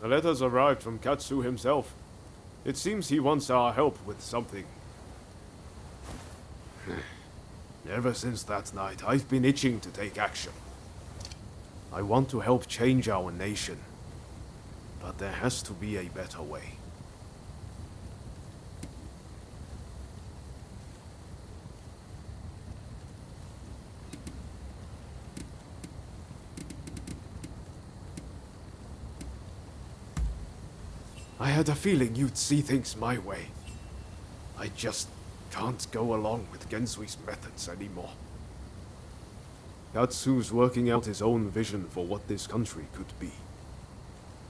A letter's arrived from Katsu himself. It seems he wants our help with something. Ever since that night, I've been itching to take action. I want to help change our nation. But there has to be a better way. I had a feeling you'd see things my way. I just can't go along with Gensui's methods anymore. Katsu's working out his own vision for what this country could be.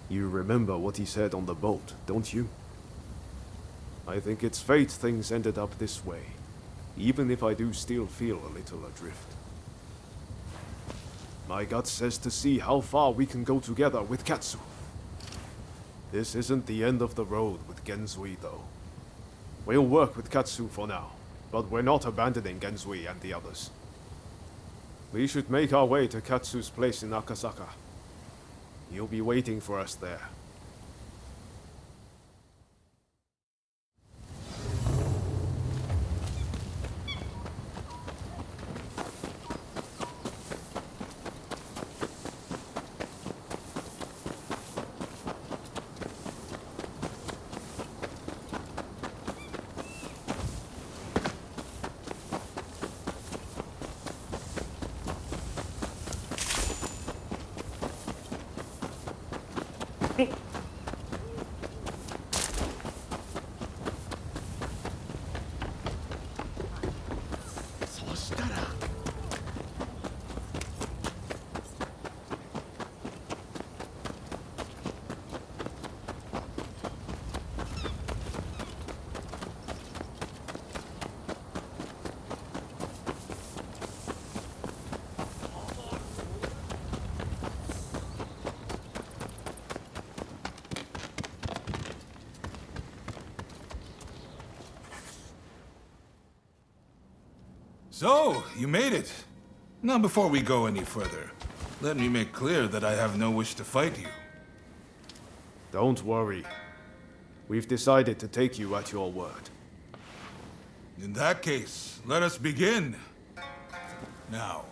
You remember what he said on the boat, don't you? I think it's fate things ended up this way, even if I do still feel a little adrift. My gut says to see how far we can go together with Katsu. This isn't the end of the road with Gensui, though. We'll work with Katsu for now, but we're not abandoning Gensui and the others. We should make our way to Katsu's place in Akasaka. He'll be waiting for us there. So, you made it. Now, before we go any further, let me make clear that I have no wish to fight you. Don't worry. We've decided to take you at your word. In that case, let us begin. Now,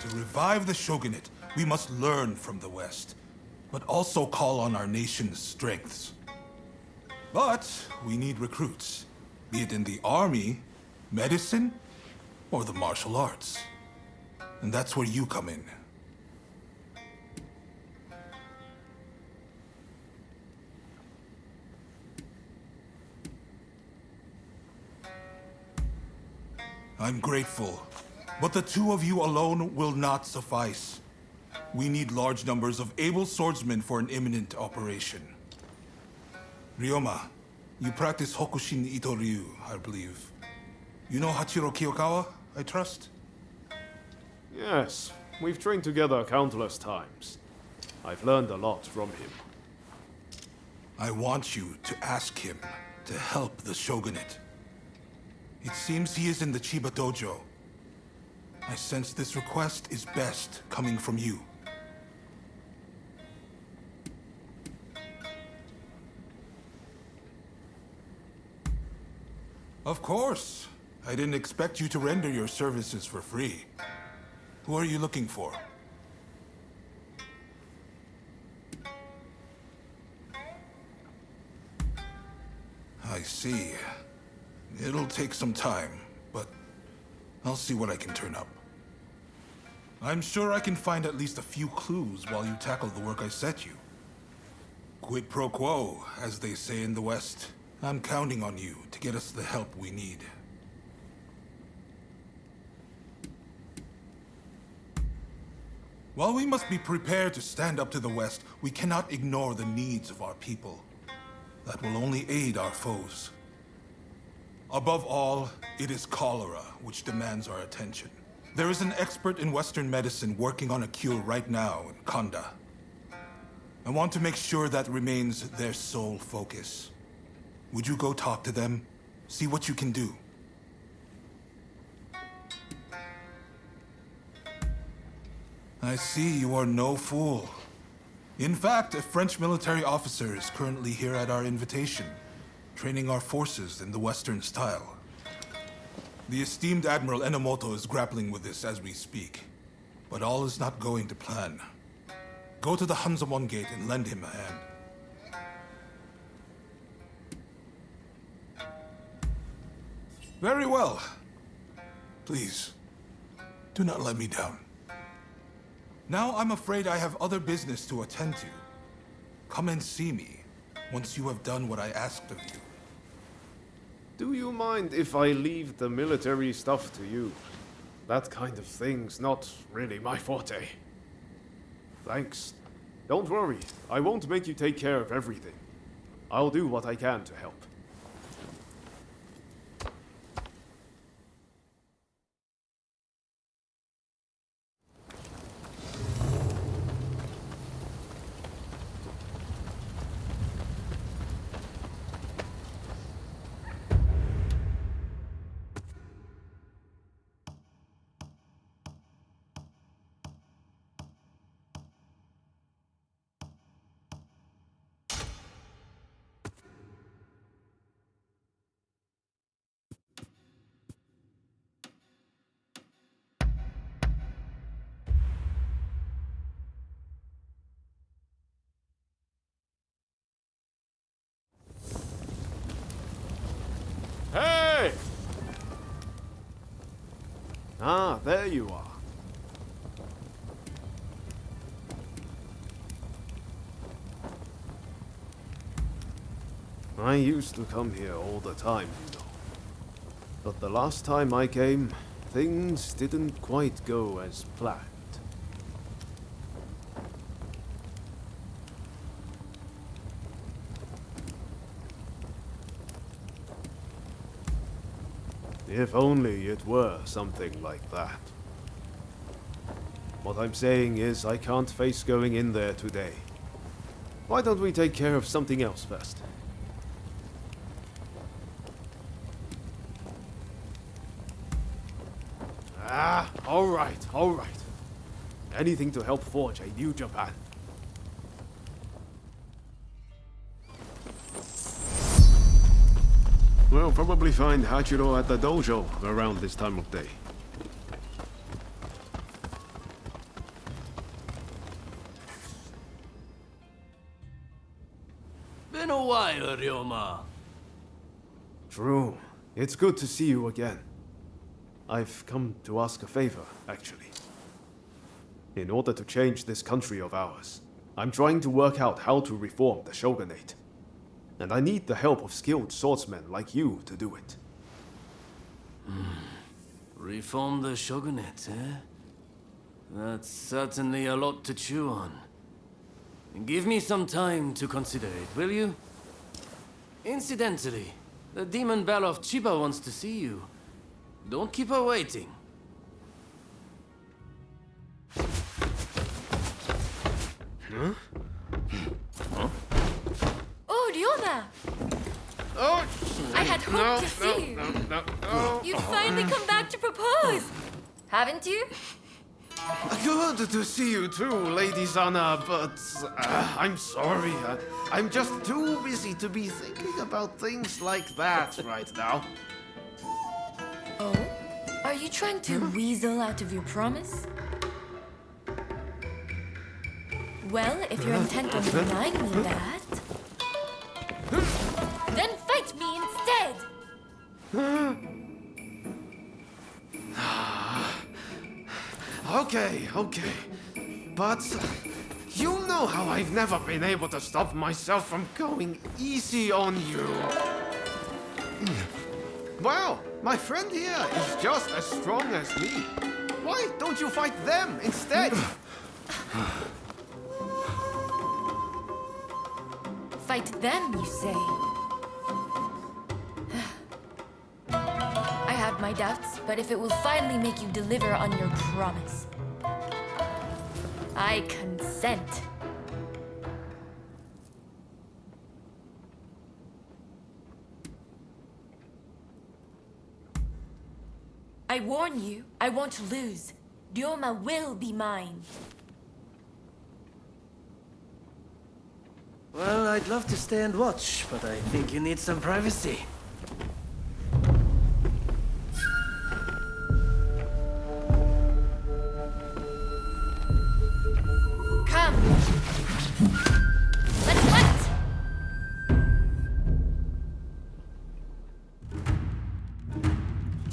to revive the shogunate, we must learn from the West, but also call on our nation's strengths. But we need recruits, be it in the army, medicine, or the martial arts. And that's where you come in. I'm grateful, but the two of you alone will not suffice. We need large numbers of able swordsmen for an imminent operation. Ryoma, you practice Hokushin Ito-ryu, I believe. You know Hachiro Kiyokawa, I trust? Yes, we've trained together countless times. I've learned a lot from him. I want you to ask him to help the shogunate. It seems he is in the Chiba dojo. I sense this request is best coming from you. Of course. I didn't expect you to render your services for free. Who are you looking for? I see. It'll take some time, but I'll see what I can turn up. I'm sure I can find at least a few clues while you tackle the work I set you. Quid pro quo, as they say in the West. I'm counting on you to get us the help we need. While we must be prepared to stand up to the West, we cannot ignore the needs of our people. That will only aid our foes. Above all, it is cholera which demands our attention. There is an expert in Western medicine working on a cure right now in Kanda. I want to make sure that remains their sole focus. Would you go talk to them? See what you can do. I see you are no fool. In fact, a French military officer is currently here at our invitation, training our forces in the Western style. The esteemed Admiral Enomoto is grappling with this as we speak, but all is not going to plan. Go to the Hanzamon Gate and lend him a hand. Very well. Please, do not let me down. Now I'm afraid I have other business to attend to. Come and see me once you have done what I asked of you. Do you mind if I leave the military stuff to you? That kind of thing's not really my forte. Thanks. Don't worry, I won't make you take care of everything. I'll do what I can to help. Hey! Ah, there you are. I used to come here all the time, you know. But the last time I came, things didn't quite go as planned. If only it were something like that. What I'm saying is I can't face going in there today. Why don't we take care of something else first? Ah, all right. Anything to help forge a new Japan. We'll probably find Hachiro at the dojo around this time of day. Been a while, Ryoma. True. It's good to see you again. I've come to ask a favor, actually. In order to change this country of ours, I'm trying to work out how to reform the shogunate. And I need the help of skilled swordsmen like you to do it. Reform the shogunate, eh? That's certainly a lot to chew on. Give me some time to consider it, will you? Incidentally, the demon belle of Chiba wants to see you. Don't keep her waiting. Huh? Oh, Ryoma! Oh! I had hoped to see you. No. You've finally come back to propose! Haven't you? Good to see you too, Lady Sana, but I'm sorry. I'm just too busy to be thinking about things like that right now. Oh? Are you trying to weasel out of your promise? Well, if you're intent on denying me that, then fight me instead! Okay. But you know how I've never been able to stop myself from going easy on you. Well, my friend here is just as strong as me. Why don't you fight them instead? Fight them, you say? I have my doubts, but if it will finally make you deliver on your promise, I consent. I warn you, I won't lose. Ryoma will be mine. Well, I'd love to stay and watch, but I think you need some privacy. Come. Let's fight.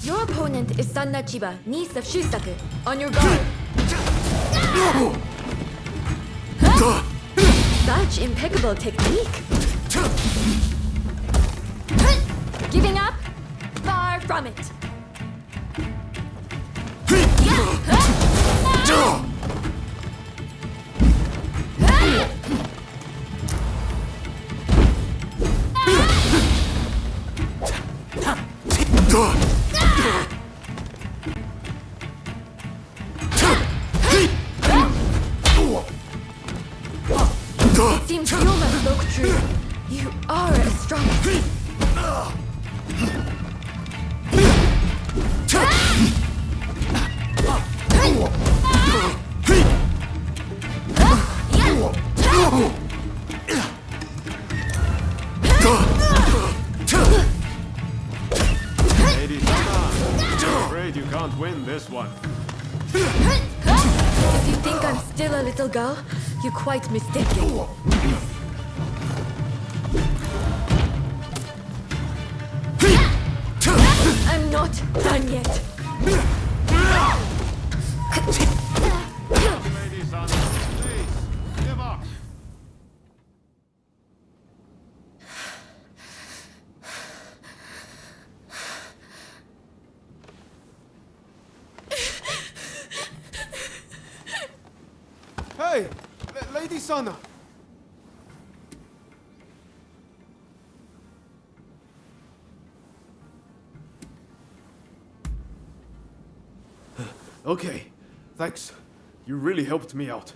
Your opponent is Sanna Chiba, niece of Shusaku. On your guard. Such impeccable technique. Giving up? Far from it. It seems Yoma spoke true. You are as strong as he. Lady Sana, I'm afraid you can't win this one. If you think I'm still a little girl, you're quite mistaken. I'm not done yet. Lady Sana, please, give up. Hey, Lady Sana. Okay, thanks. You really helped me out.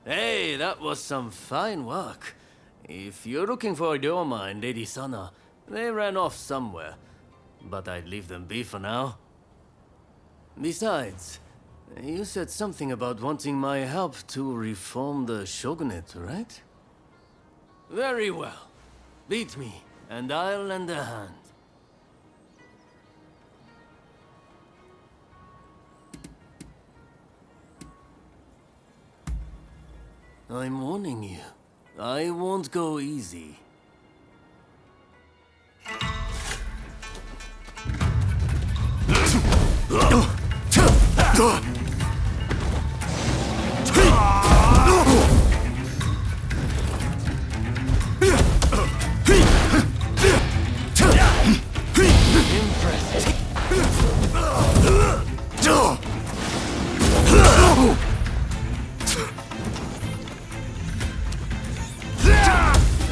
Hey, that was some fine work. If you're looking for Ryoma and Lady Sana, they ran off somewhere. But I'd leave them be for now. Besides, you said something about wanting my help to reform the shogunate, right? Very well. Beat me, and I'll lend a hand. I'm warning you. I won't go easy.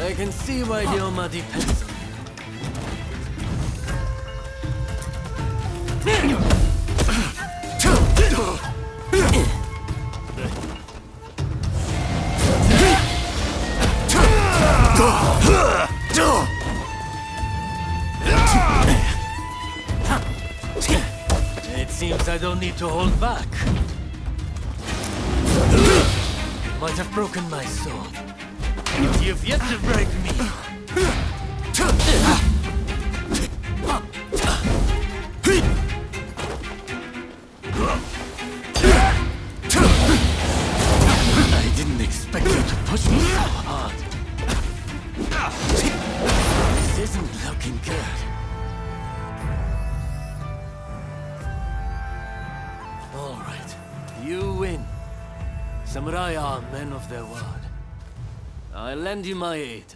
I can see why Ryoma depends on you. It seems I don't need to hold back. Might have broken my sword. But you've yet to break me. I didn't expect you to push me so hard. This isn't looking good. All right, you win. Samurai are men of their word. I'll lend you my aid.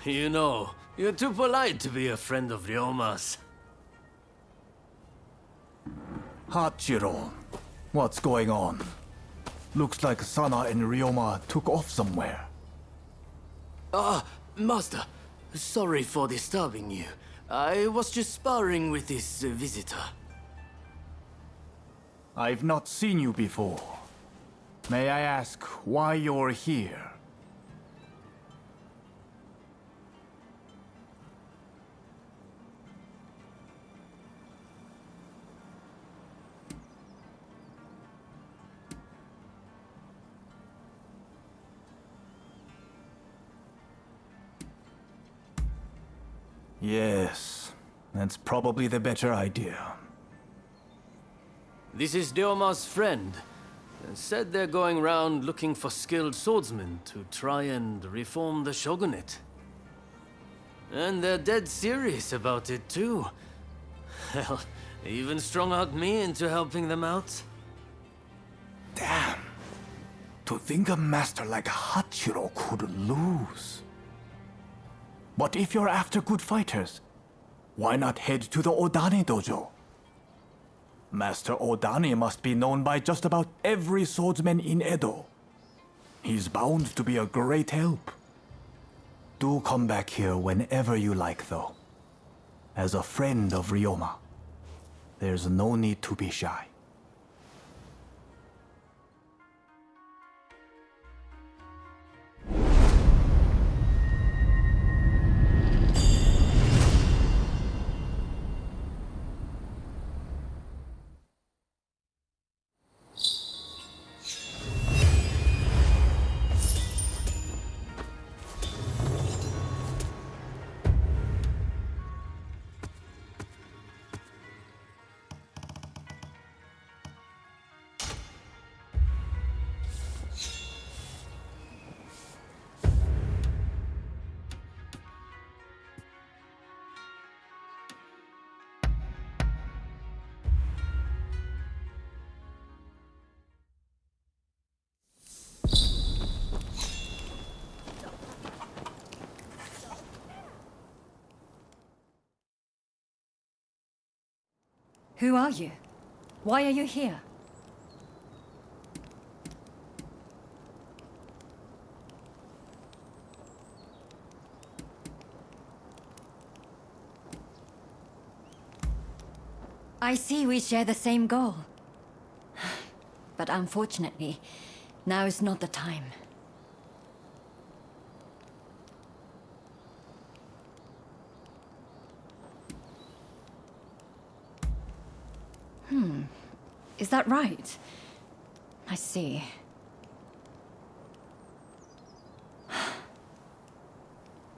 You know, you're too polite to be a friend of Ryoma's. Hachiro, what's going on? Looks like Sana and Ryoma took off somewhere. Master, sorry for disturbing you. I was just sparring with this visitor. I've not seen you before. May I ask why you're here? Yes, that's probably the better idea. This is Ryoma's friend. Said they're going around looking for skilled swordsmen to try and reform the shogunate. And they're dead serious about it too. Hell, even strung-out me into helping them out. Damn. To think a master like Hachiro could lose. But if you're after good fighters, why not head to the Odani dojo? Master Odani must be known by just about every swordsman in Edo. He's bound to be a great help. Do come back here whenever you like, though. As a friend of Ryoma, there's no need to be shy. Who are you? Why are you here? I see we share the same goal. But unfortunately, now is not the time. Is that right? I see.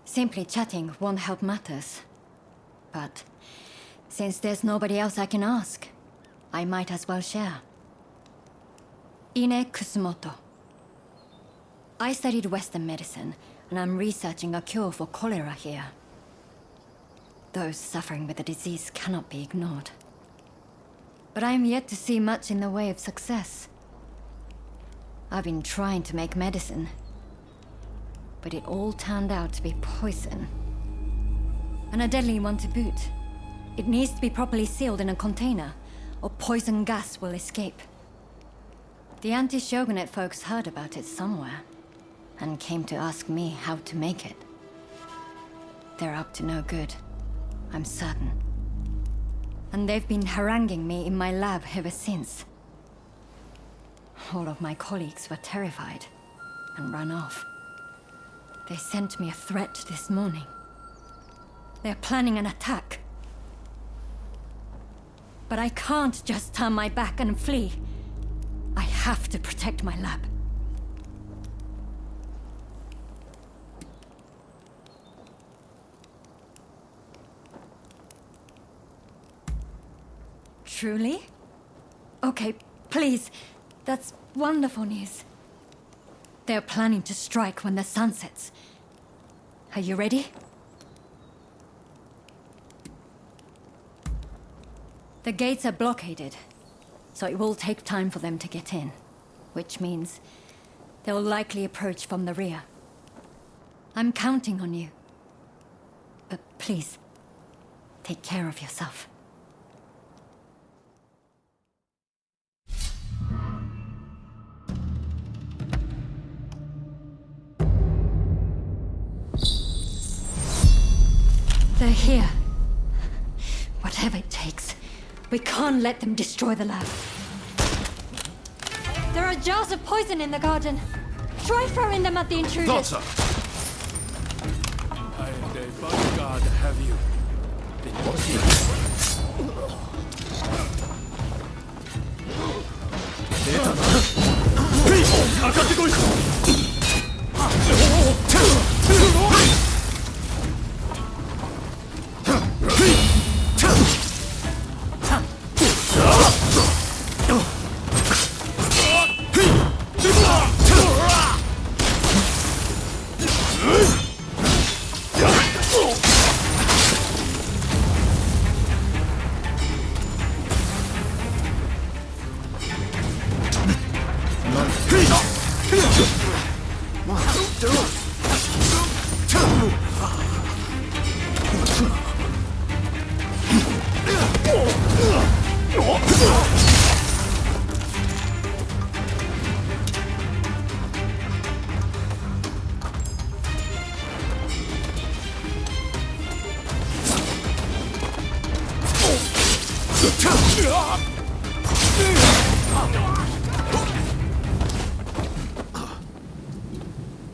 Simply chatting won't help matters. But since there's nobody else I can ask, I might as well share. Ine Kusumoto. I studied Western medicine, and I'm researching a cure for cholera here. Those suffering with the disease cannot be ignored. But I am yet to see much in the way of success. I've been trying to make medicine, but it all turned out to be poison. And a deadly one to boot. It needs to be properly sealed in a container, or poison gas will escape. The anti-shogunate folks heard about it somewhere, and came to ask me how to make it. They're up to no good, I'm certain. And they've been haranguing me in my lab ever since. All of my colleagues were terrified and ran off. They sent me a threat this morning. They're planning an attack. But I can't just turn my back and flee. I have to protect my lab. Truly? Okay, please. That's wonderful news. They're planning to strike when the sun sets. Are you ready? The gates are blockaded, so it will take time for them to get in, which means they'll likely approach from the rear. I'm counting on you. But please, take care of yourself. They're here. Whatever it takes. We can't let them destroy the lab. There are jars of poison in the garden. Try throwing them at the intruders. Not so. I and a bodyguard have you.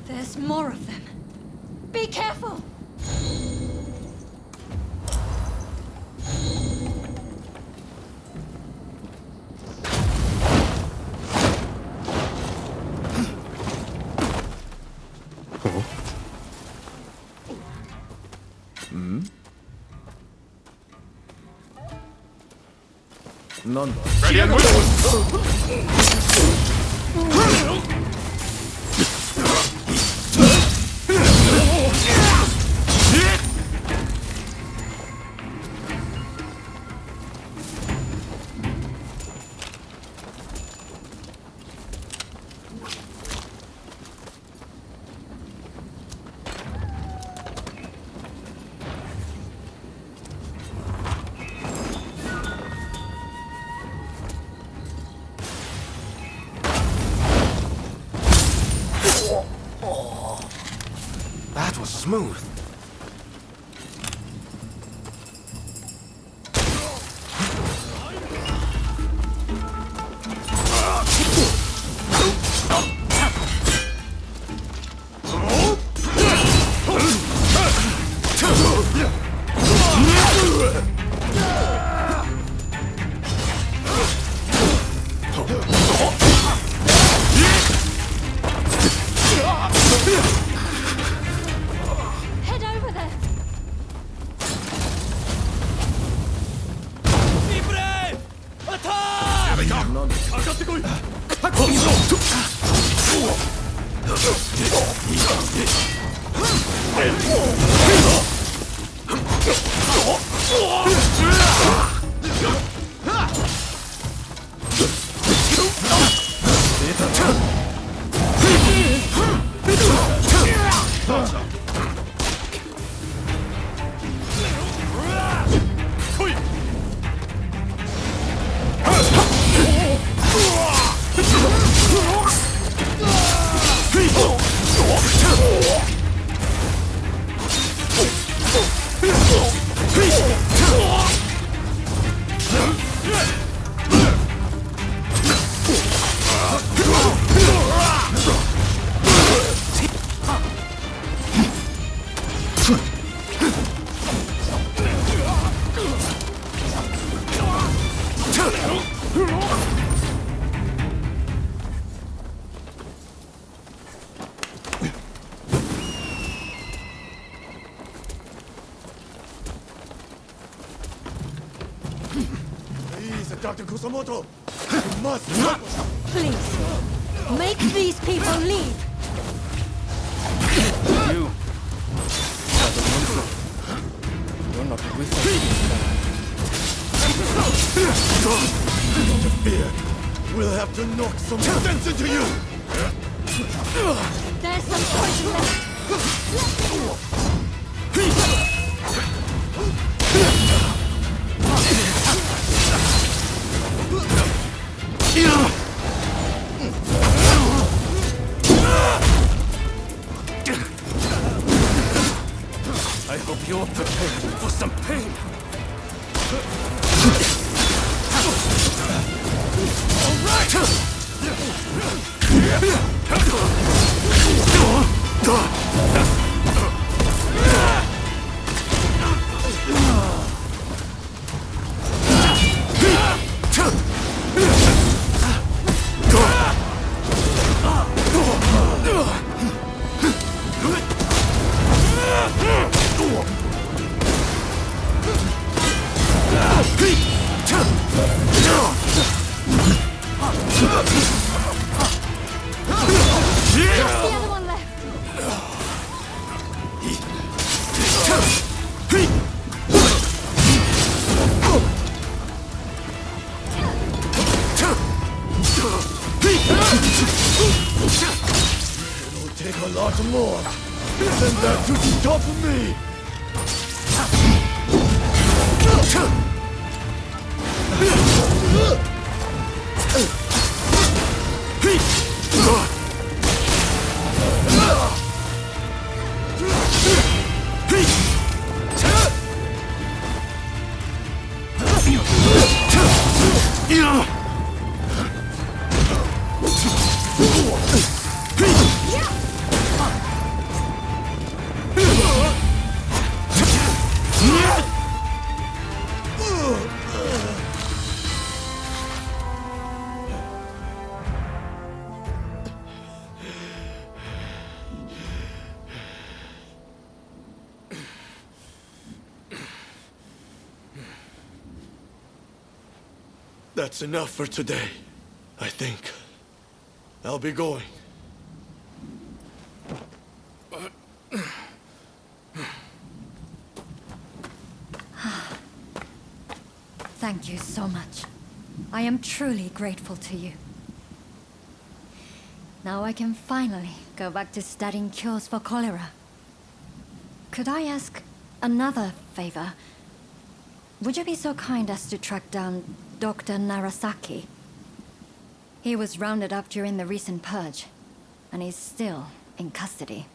There's more of them. Be careful! Ready and move! That was smooth. Dr. Kusamoto, you must help us. Please, make these people leave. You. You're not with us. Don't interfere. We'll have to knock some sense into you. There's some poison left. Hope you're prepared for some pain. It'll take a lot more than that to stop me! That's enough for today, I think. I'll be going. Thank you so much. I am truly grateful to you. Now I can finally go back to studying cures for cholera. Could I ask another favor? Would you be so kind as to track down Dr. Narasaki? He was rounded up during the recent purge, and he's still in custody.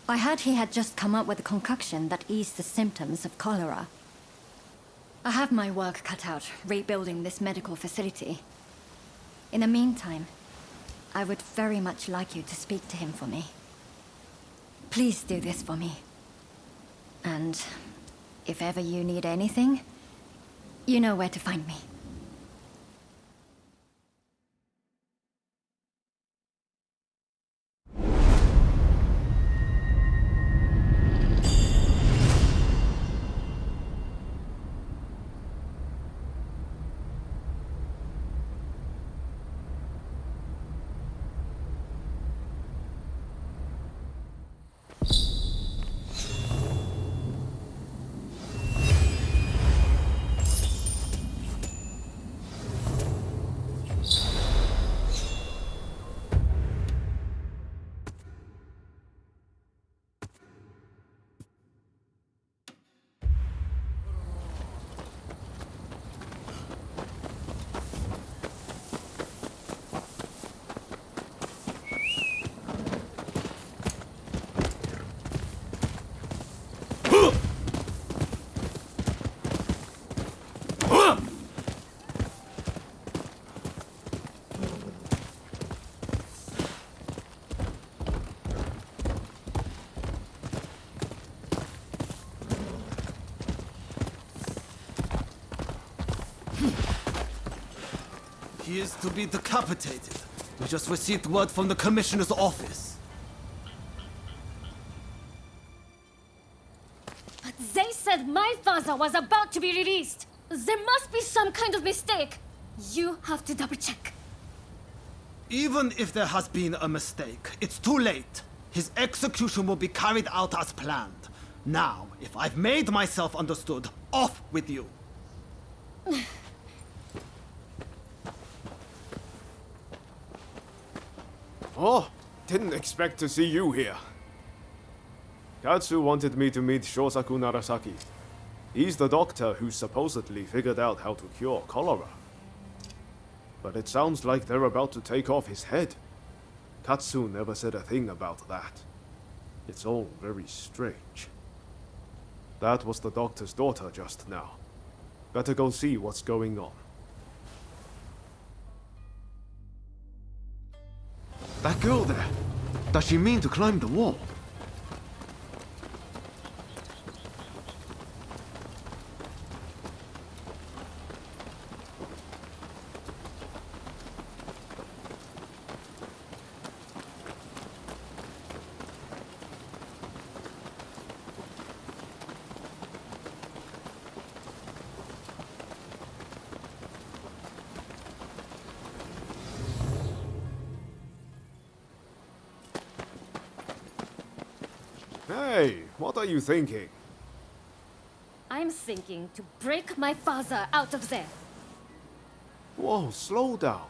I heard he had just come up with a concoction that eased the symptoms of cholera. I have my work cut out rebuilding this medical facility. In the meantime, I would very much like you to speak to him for me. Please do this for me. And if ever you need anything, you know where to find me. He is to be decapitated. We just received word from the Commissioner's office. But they said my father was about to be released. There must be some kind of mistake. You have to double check. Even if there has been a mistake, it's too late. His execution will be carried out as planned. Now, if I've made myself understood, off with you. Oh, didn't expect to see you here. Katsu wanted me to meet Shosaku Narasaki. He's the doctor who supposedly figured out how to cure cholera. But it sounds like they're about to take off his head. Katsu never said a thing about that. It's all very strange. That was the doctor's daughter just now. Better go see what's going on. That girl there, does she mean to climb the wall? Hey, what are you thinking? I'm thinking to break my father out of there. Whoa, slow down.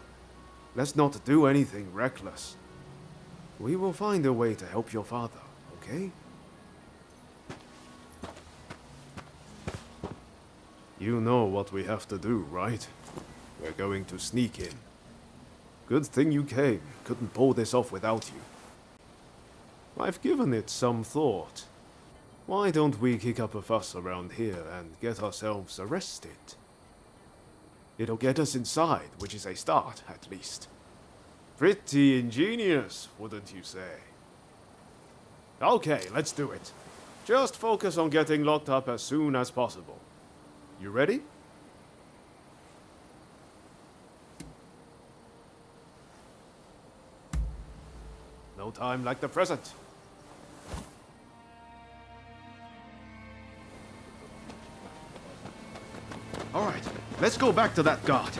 Let's not do anything reckless. We will find a way to help your father, okay? You know what we have to do, right? We're going to sneak in. Good thing you came. Couldn't pull this off without you. I've given it some thought. Why don't we kick up a fuss around here and get ourselves arrested? It'll get us inside, which is a start, at least. Pretty ingenious, wouldn't you say? Okay, let's do it. Just focus on getting locked up as soon as possible. You ready? No time like the present. All right, let's go back to that guard.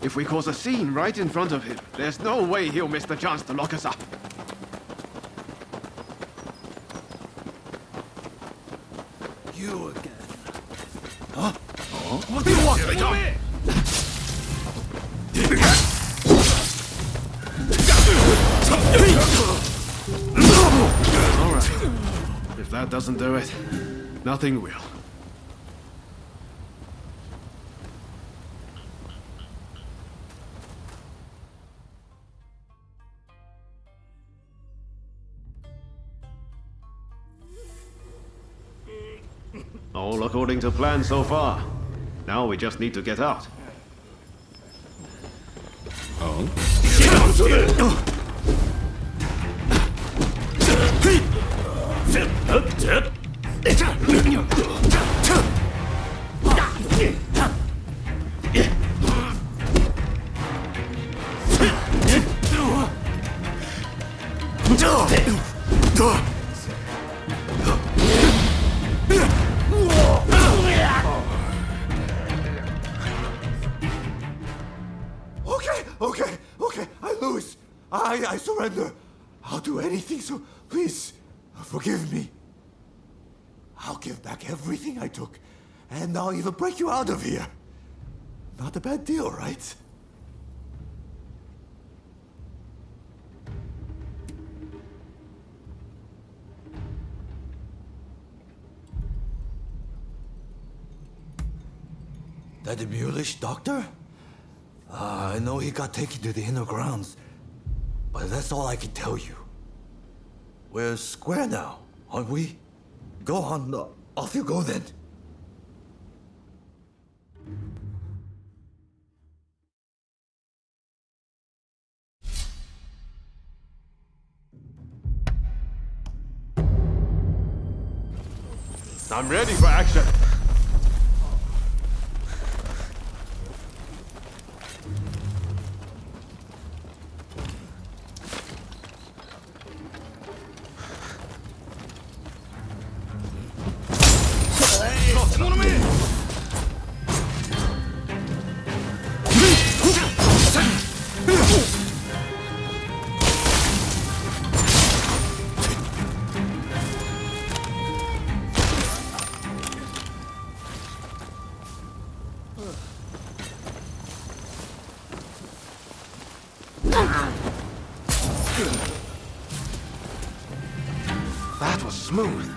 If we cause a scene right in front of him, there's no way he'll miss the chance to lock us up. You again. Huh? Oh? What do you want? All right. If that doesn't do it, nothing will. All according to plan so far. Now we just need to get out. Okay, I lose. I surrender. I'll do anything, so please, forgive me. I'll give back everything I took, and I'll even break you out of here. Not a bad deal, right? That mulish doctor? I know he got taken to the inner grounds, but that's all I can tell you. We're square now, aren't we? Go on, off you go then. I'm ready for action. That was smooth.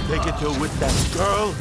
Take it to with that girl.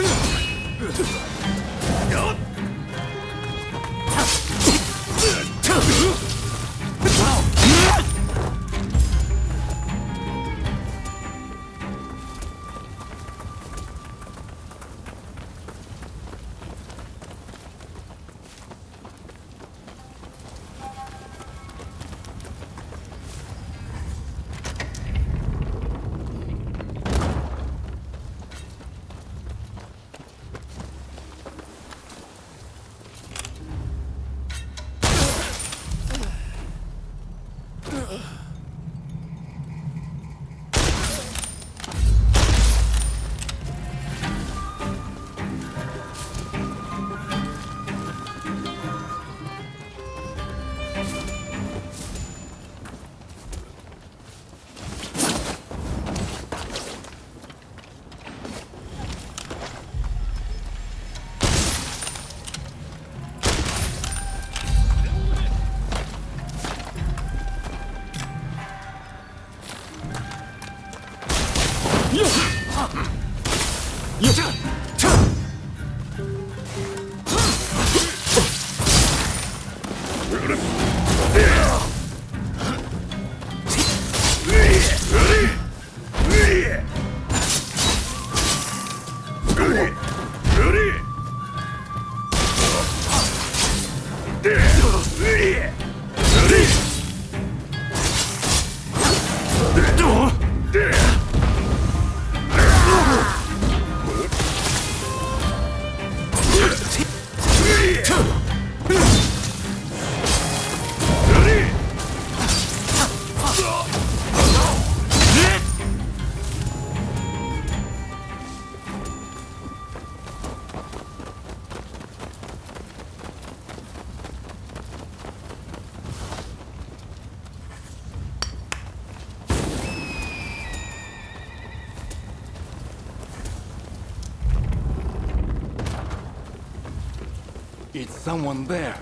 It's someone there.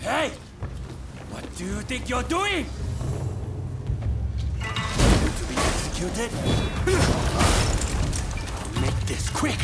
Hey! What do you think you're doing? To be executed? I'll make this quick.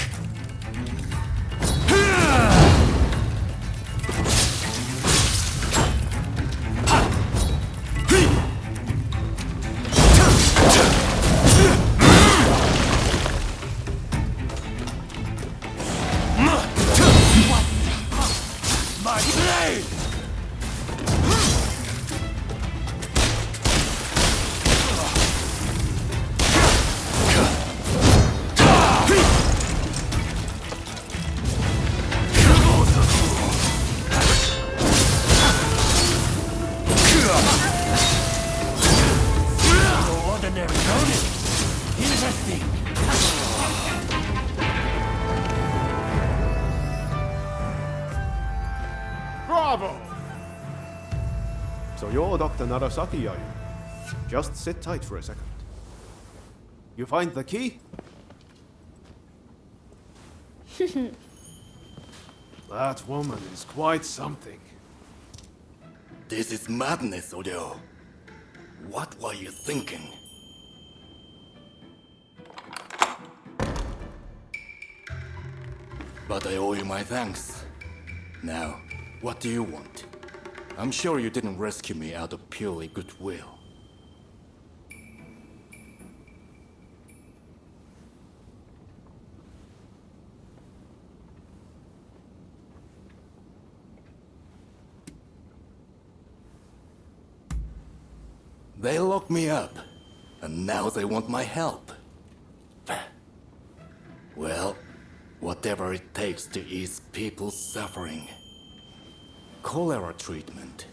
Bravo! So you're Dr. Narasaki, are you? Just sit tight for a second. You find the key? That woman is quite something. This is madness, Odeo. What were you thinking? But I owe you my thanks. Now, what do you want? I'm sure you didn't rescue me out of purely goodwill. They locked me up. And now they want my help. Well, whatever it takes to ease people's suffering. Cholera treatment.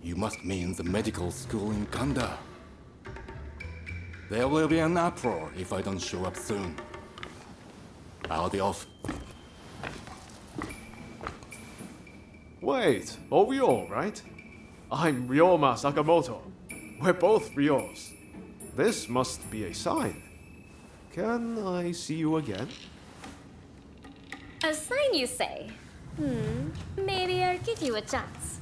You must mean the medical school in Kanda. There will be an uproar if I don't show up soon. I'll be off. Wait, are we all right? I'm Ryoma Sakamoto. We're both Ryos. This must be a sign. Can I see you again? A sign, you say? Maybe I'll give you a chance.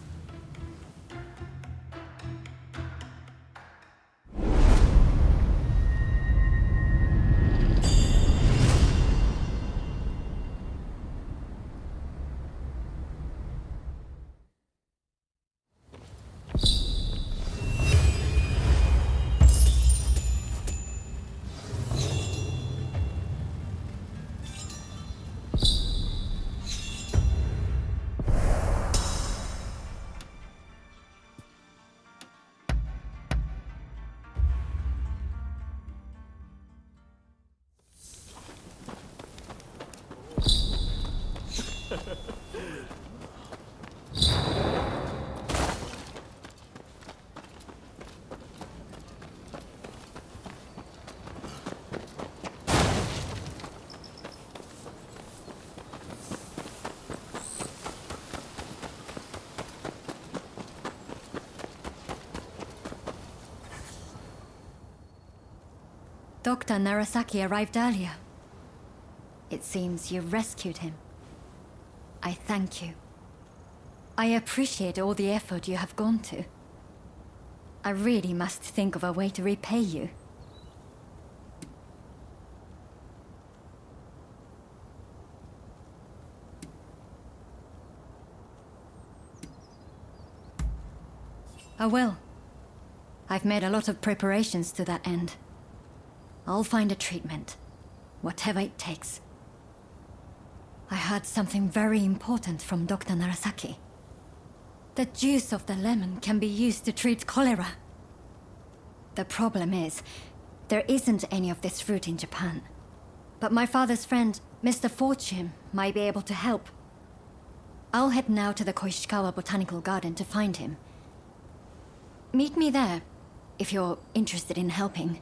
Dr. Narasaki arrived earlier. It seems you rescued him. I thank you. I appreciate all the effort you have gone to. I really must think of a way to repay you. I will. I've made a lot of preparations to that end. I'll find a treatment, whatever it takes. I heard something very important from Dr. Narasaki. The juice of the lemon can be used to treat cholera. The problem is, there isn't any of this fruit in Japan. But my father's friend, Mr. Fortune, might be able to help. I'll head now to the Koishikawa Botanical Garden to find him. Meet me there, if you're interested in helping.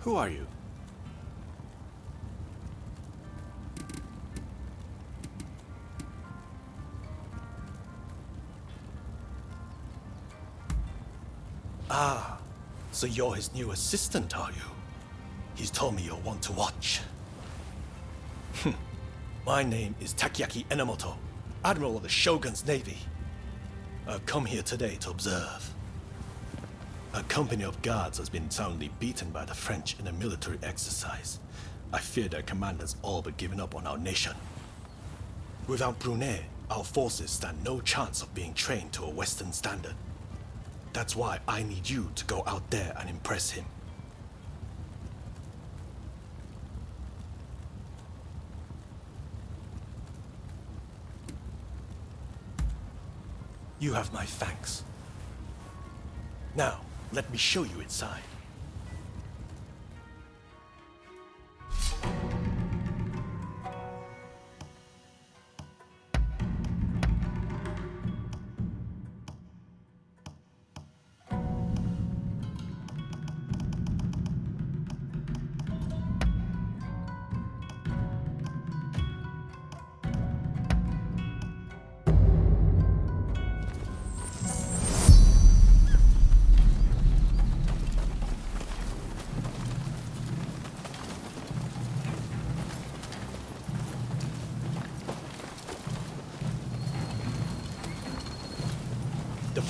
Who are you? Ah, so you're his new assistant, are you? He's told me you're one to watch. My name is Takeaki Enomoto, Admiral of the Shogun's Navy. I've come here today to observe. A company of guards has been soundly beaten by the French in a military exercise. I fear their commanders all but given up on our nation. Without Brunei, our forces stand no chance of being trained to a Western standard. That's why I need you to go out there and impress him. You have my thanks. Now, let me show you inside.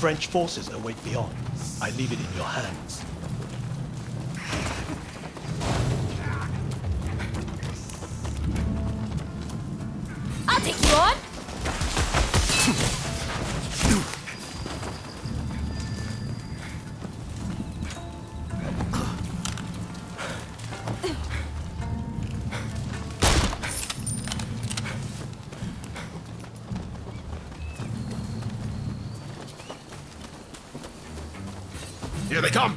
French forces await beyond. I leave it in your hands. I'll take you on! Here they come!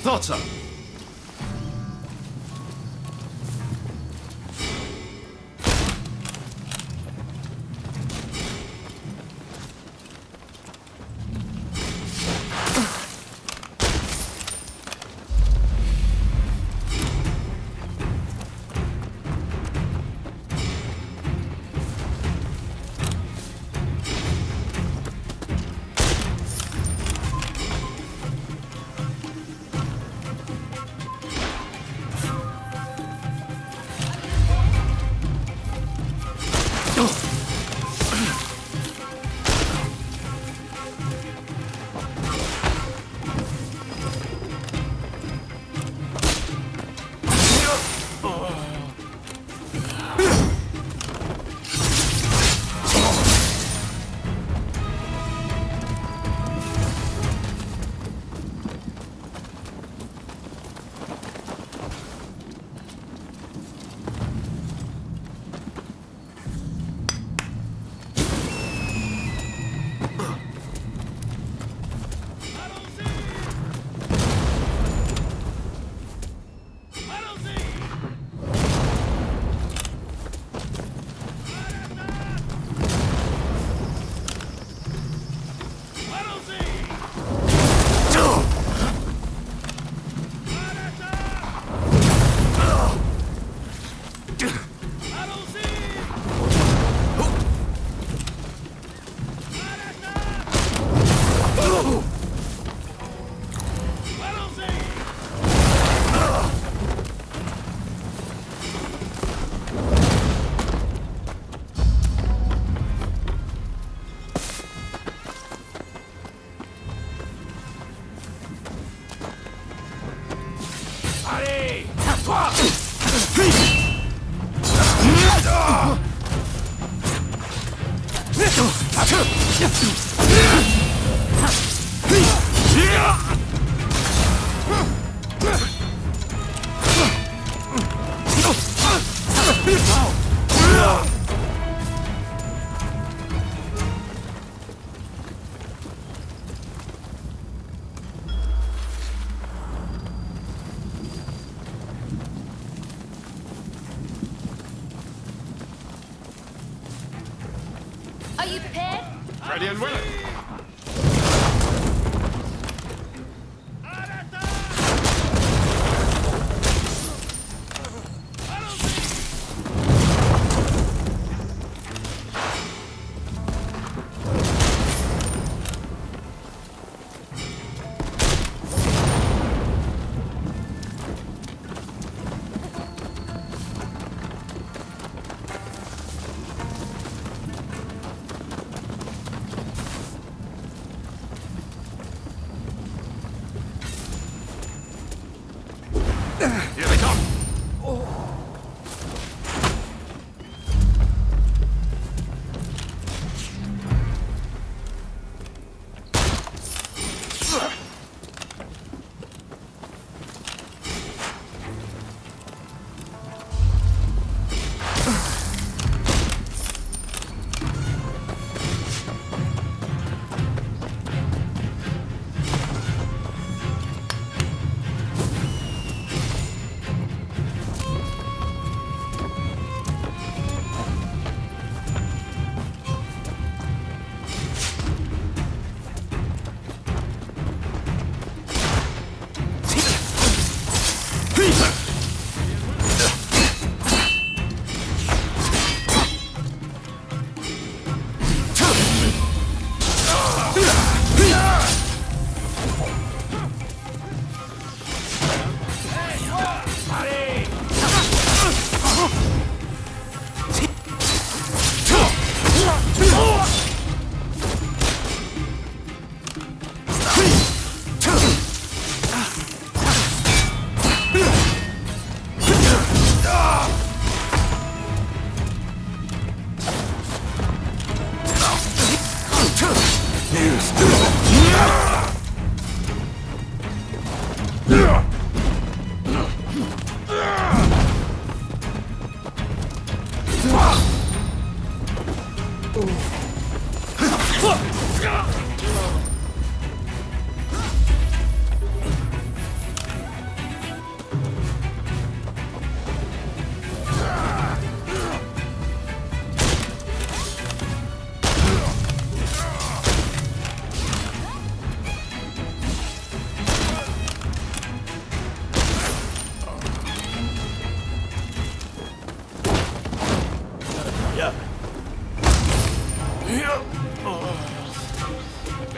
Thought so. Are you prepared? Ready and willing.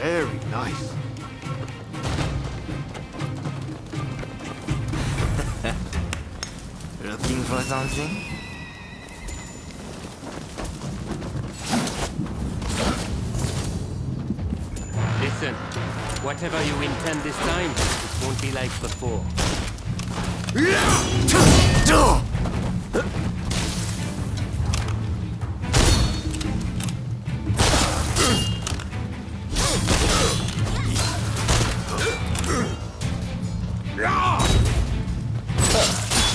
Very nice. Looking for something? Listen, whatever you intend this time, it won't be like before.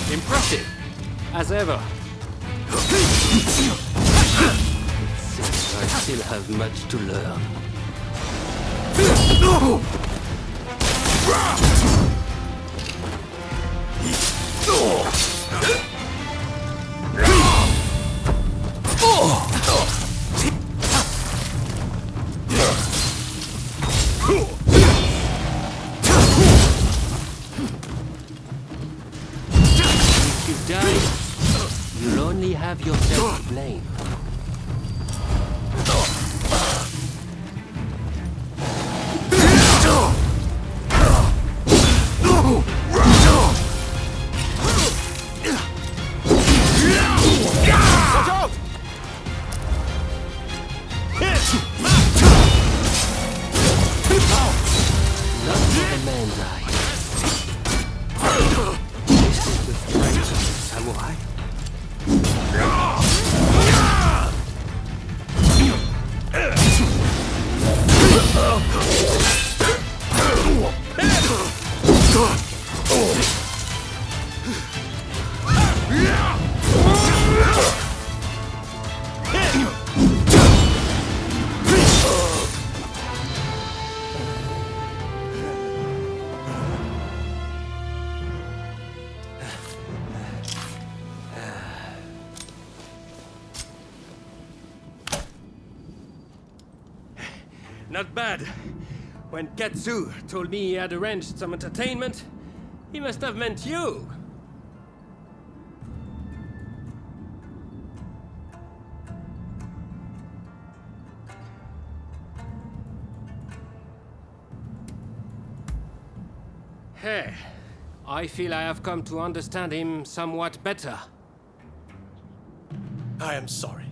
Impressive, as ever. Seems I still have much to learn. If you die, you'll only have yourself to blame. Not for the man's eye. This is the strength of the samurai. Not bad. When Katsu told me he had arranged some entertainment, he must have meant you. Hey, I feel I have come to understand him somewhat better. I am sorry.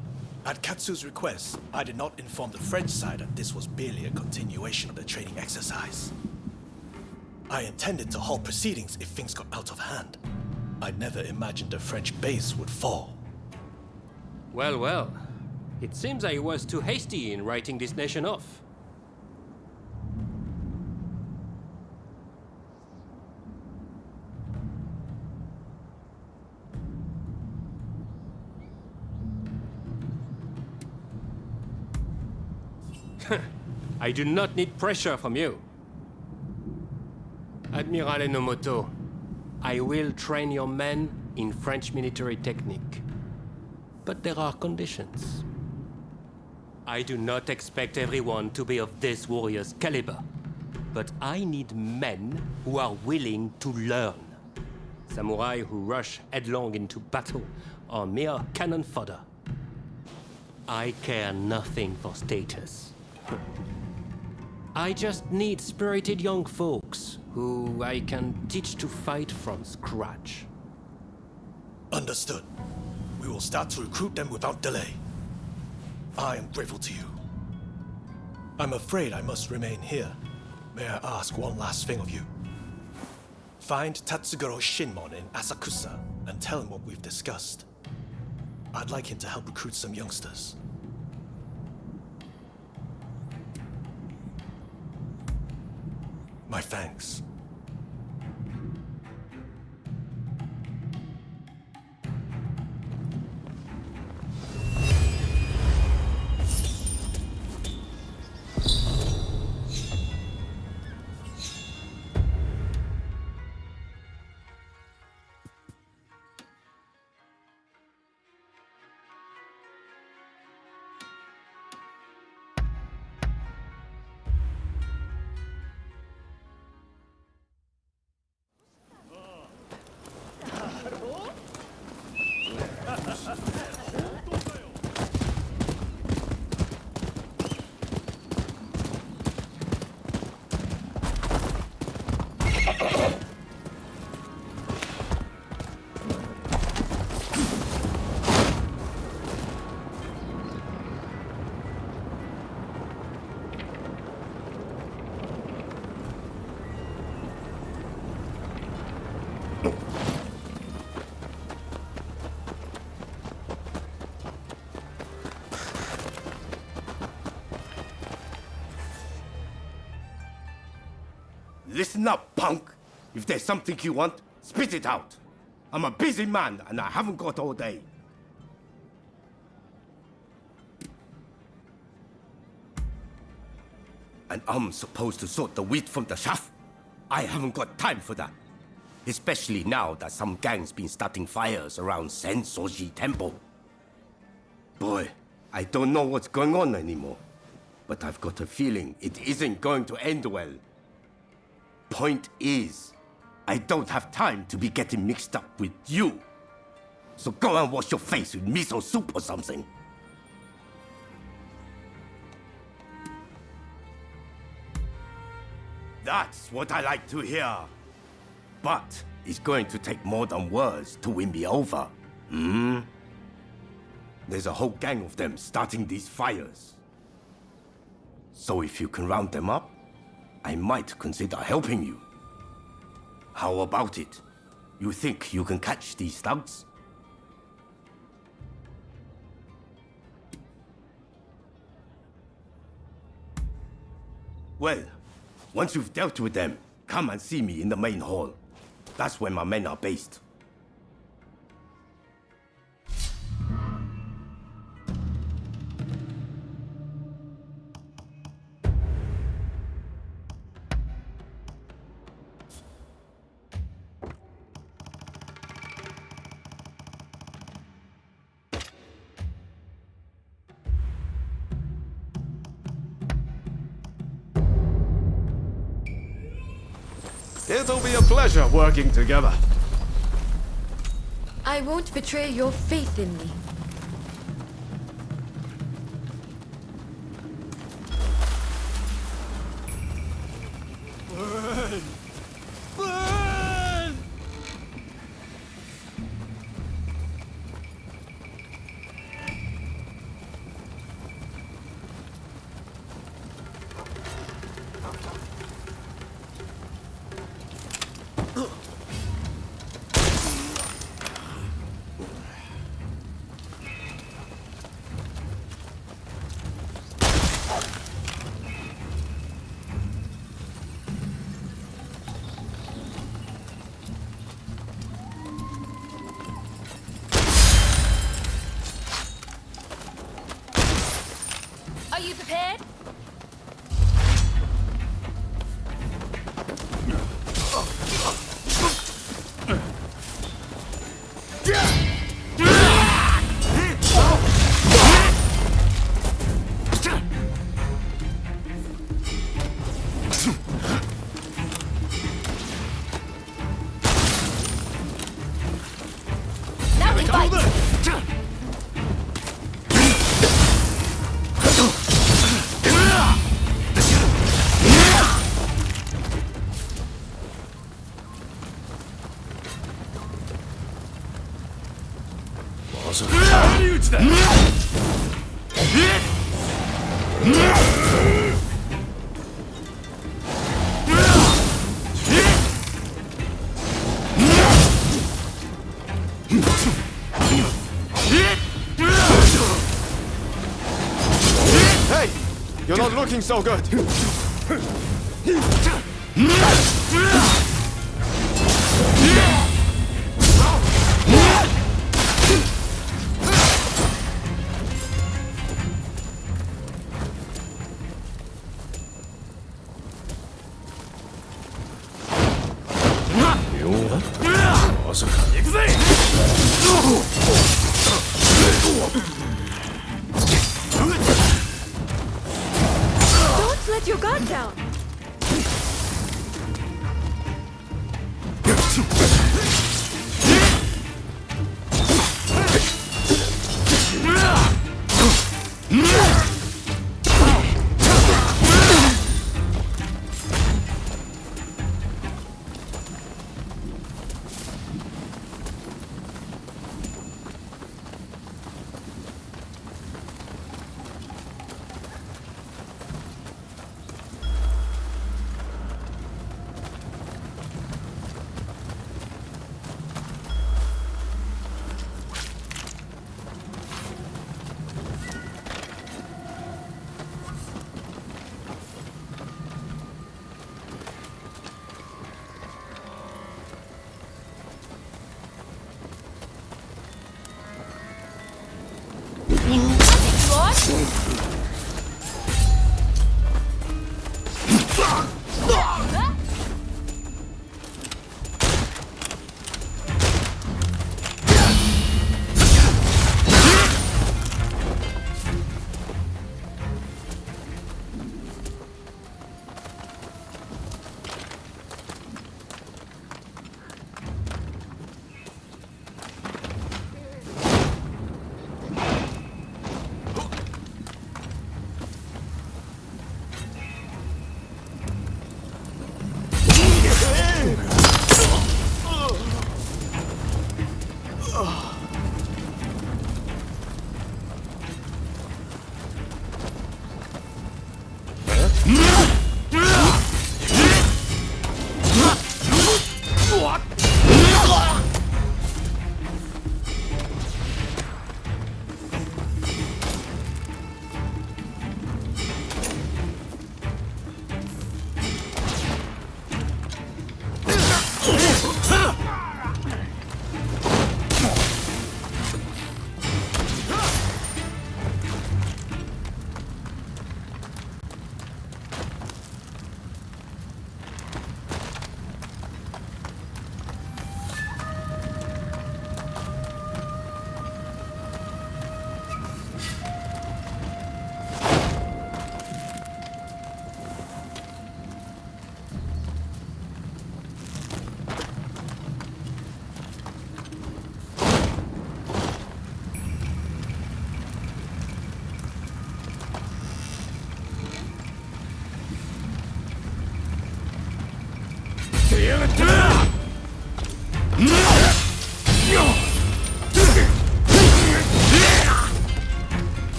At Katsu's request, I did not inform the French side that this was merely a continuation of the training exercise. I intended to halt proceedings if things got out of hand. I never imagined the French base would fall. Well, well. It seems I was too hasty in writing this nation off. I do not need pressure from you. Admiral Enomoto, I will train your men in French military technique. But there are conditions. I do not expect everyone to be of this warrior's caliber, but I need men who are willing to learn. Samurai who rush headlong into battle are mere cannon fodder. I care nothing for status. I just need spirited young folks who I can teach to fight from scratch. Understood. We will start to recruit them without delay. I am grateful to you. I'm afraid I must remain here. May I ask one last thing of you? Find Tatsugoro Shinmon in Asakusa and tell him what we've discussed. I'd like him to help recruit some youngsters. My thanks. Listen up, punk. If there's something you want, spit it out. I'm a busy man and I haven't got all day. And I'm supposed to sort the wheat from the chaff? I haven't got time for that. Especially now that some gang's been starting fires around Sensoji Temple. Boy, I don't know what's going on anymore. But I've got a feeling it isn't going to end well. Point is, I don't have time to be getting mixed up with you. So go and wash your face with miso soup or something. That's what I like to hear. But it's going to take more than words to win me over. There's a whole gang of them starting these fires. So if you can round them up, I might consider helping you. How about it? You think you can catch these thugs? Well, once you've dealt with them, come and see me in the main hall. That's where my men are based. It'll be a pleasure working together. I won't betray your faith in me. Burn! Burn! Are you prepared? Now we fight! Hey! You're not looking so good! Don't let your guard down.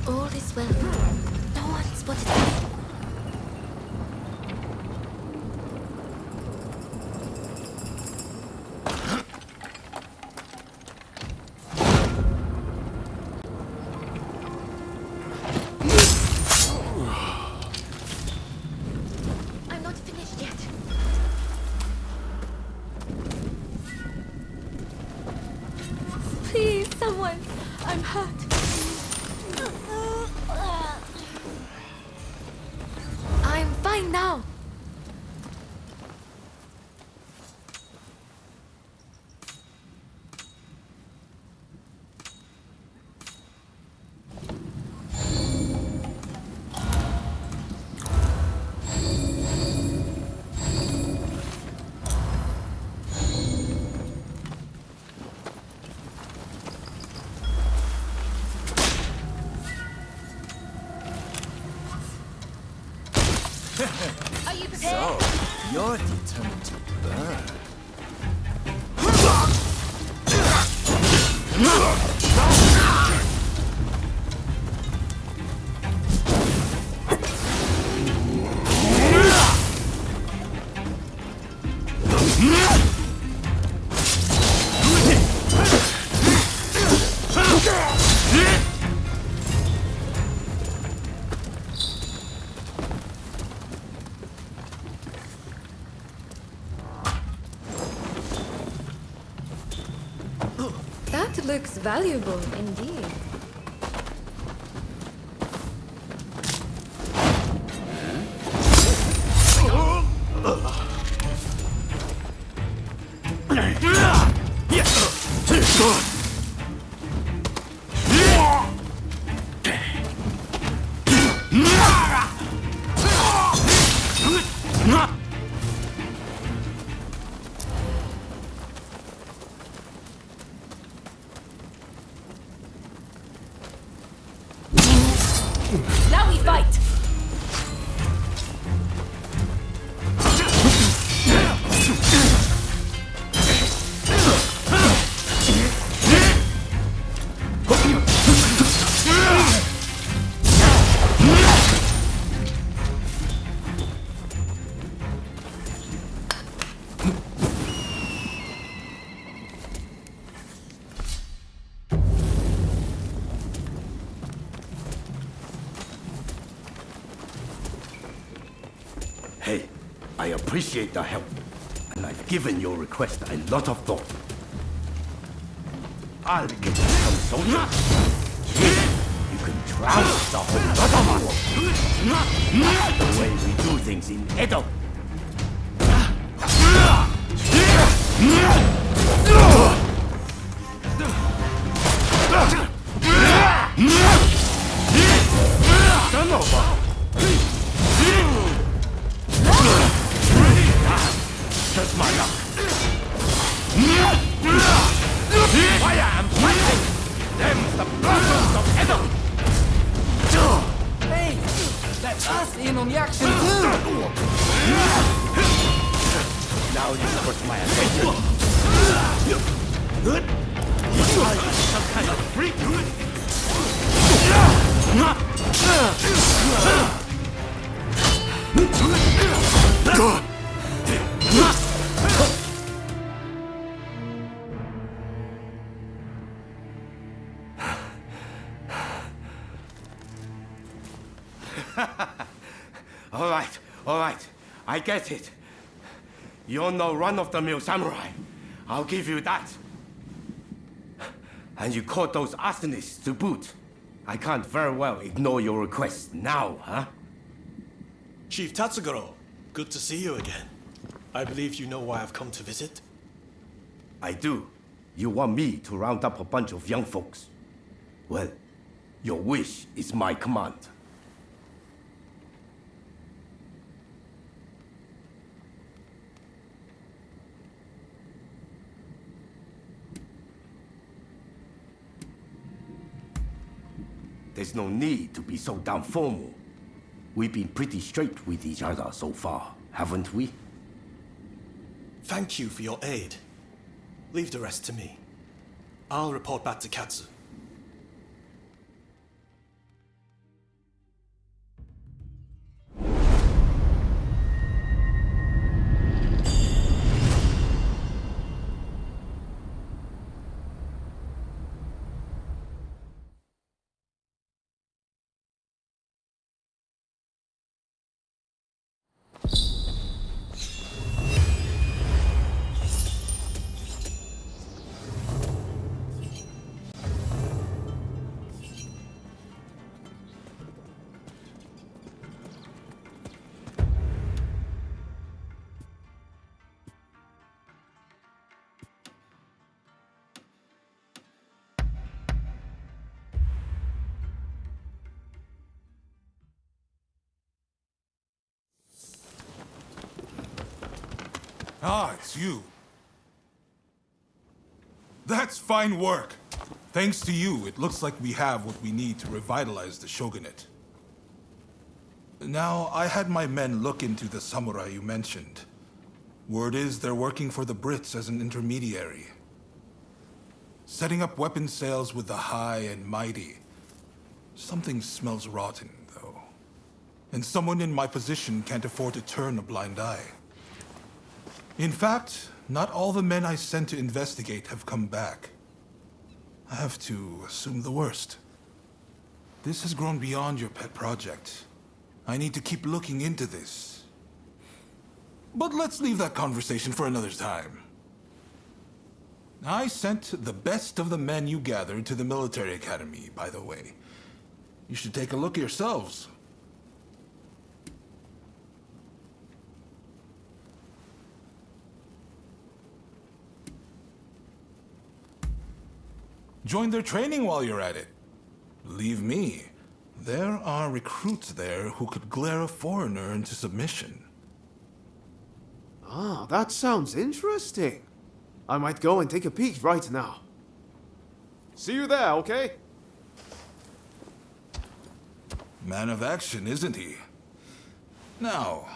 All is well. No one spotted me. I'm not finished yet. Please, someone. I'm hurt. I'm fine now. Are you prepared? So, you're determined to burn. That looks valuable indeed. Now we fight! Hey, I appreciate the help, and I've given your request a lot of thought. I'll get you some soldiers. You can trounce the whole lot of us. The way we do things in Edo. Just my luck. Fire and fighting! Them's the blossoms of Edo! Hey, that's us in on the action too! Now you put my attention. Are you some kind of freak? All right. I get it. You're no run-of-the-mill samurai. I'll give you that. And you caught those arsonists to boot. I can't very well ignore your request now, huh? Chief Tatsugoro, good to see you again. I believe you know why I've come to visit. I do. You want me to round up a bunch of young folks. Well, your wish is my command. there's no need to be so damn formal. We've been pretty straight with each other so far, haven't we? Thank you for your aid. Leave the rest to me. I'll report back to Katsu. Ah, it's you. That's fine work. Thanks to you, it looks like we have what we need to revitalize the shogunate. Now, I had my men look into the samurai you mentioned. Word is they're working for the Brits as an intermediary. Setting up weapon sales with the high and mighty. Something smells rotten, though. And someone in my position can't afford to turn a blind eye. In fact, not all the men I sent to investigate have come back. I have to assume the worst. This has grown beyond your pet project. I need to keep looking into this. But let's leave that conversation for another time. I sent the best of the men you gathered to the military academy, by the way. You should take a look yourselves. Join their training while you're at it. Believe me, there are recruits there who could glare a foreigner into submission. Ah, that sounds interesting. I might go and take a peek right now. See you there, okay? Man of action, isn't he? Now,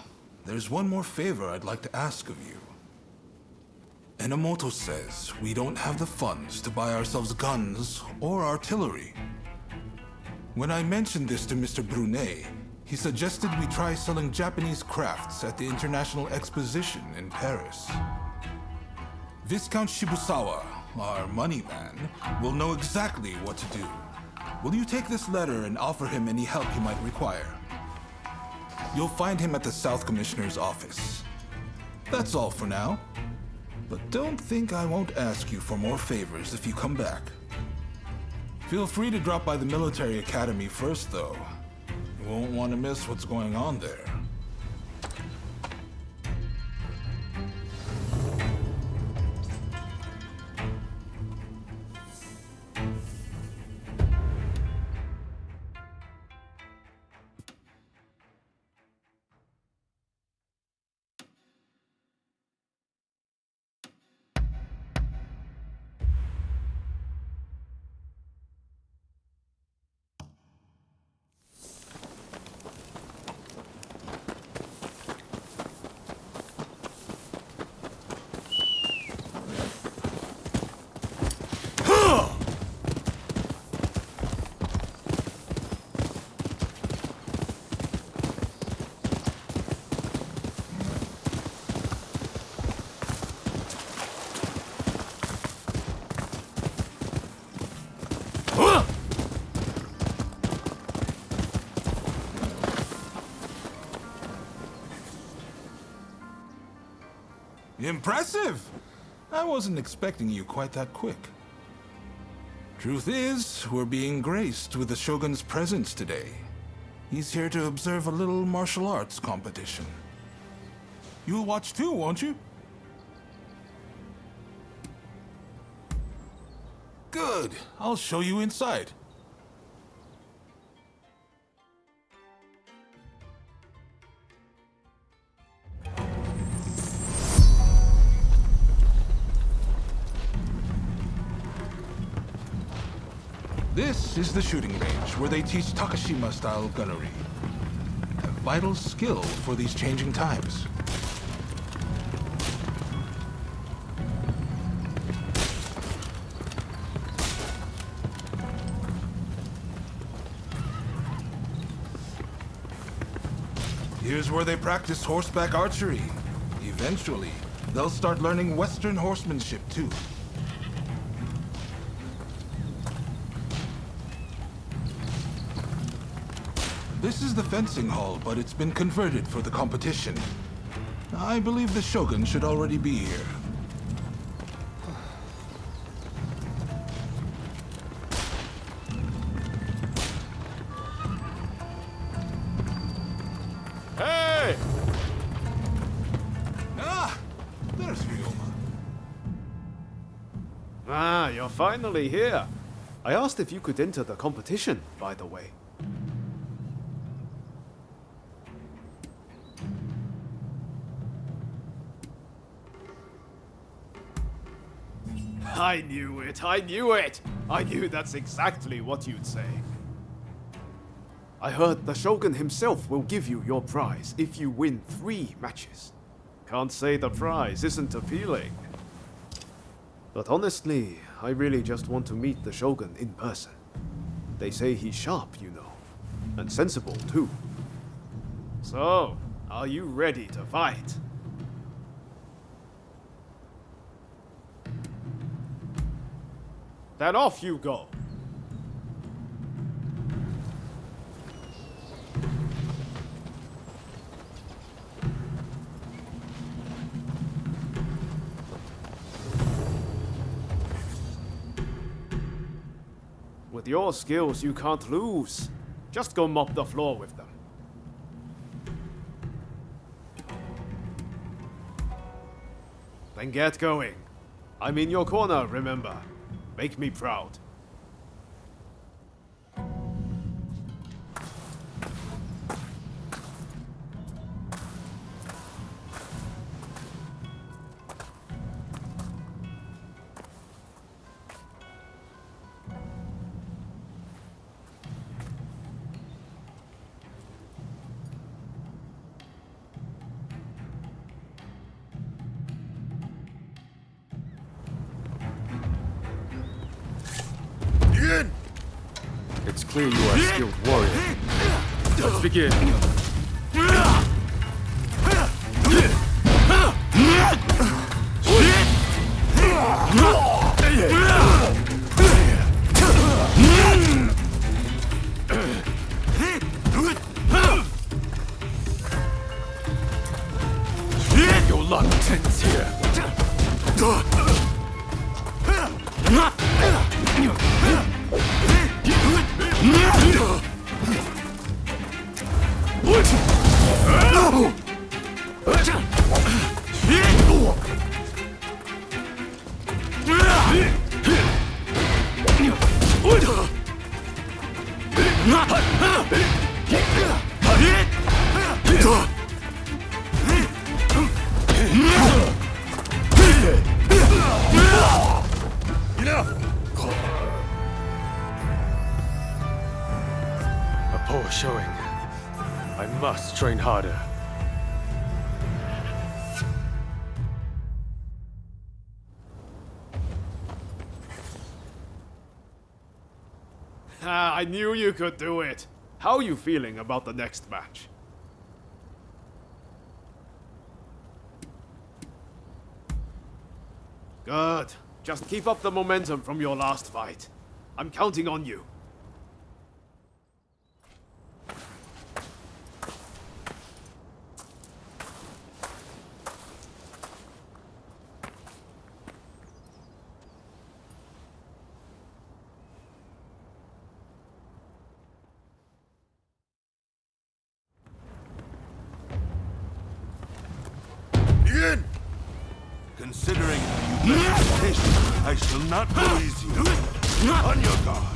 there's one more favor I'd like to ask of you. Enomoto says we don't have the funds to buy ourselves guns or artillery. When I mentioned this to Mr. Brunet, he suggested we try selling Japanese crafts at the International Exposition in Paris. Viscount Shibusawa, our money man, will know exactly what to do. Will you take this letter and offer him any help he might require? You'll find him at the South Commissioner's office. That's all for now. But don't think I won't ask you for more favors if you come back. Feel free to drop by the military academy first, though. You won't want to miss what's going on there. Impressive! I wasn't expecting you quite that quick. Truth is, we're being graced with the Shogun's presence today. He's here to observe a little martial arts competition. You'll watch too, won't you? Good. I'll show you inside. This is the shooting range where they teach Takashima-style gunnery. A vital skill for these changing times. Here's where they practice horseback archery. Eventually, they'll start learning Western horsemanship too. This is the fencing hall, but it's been converted for the competition. I believe the Shogun should already be here. Hey! Ah! There's Ryoma. Ah, you're finally here. I asked if you could enter the competition, by the way. I knew it, I knew it! I knew that's exactly what you'd say. I heard the Shogun himself will give you your prize if you win 3 matches. Can't say the prize isn't appealing. But honestly, I really just want to meet the Shogun in person. They say he's sharp, you know, and sensible too. So, are you ready to fight? Then off you go. With your skills, you can't lose. Just go mop the floor with them. Then get going. I'm in your corner, remember. Make me proud. It's clear you are a skilled warrior. Let's begin. Your luck ends here. A poor showing. I must train harder. Ah, I knew you could do it. How are you feeling about the next match? Good. Just keep up the momentum from your last fight. I'm counting on you. Considering how you reputation, I shall not go easy. On your guard.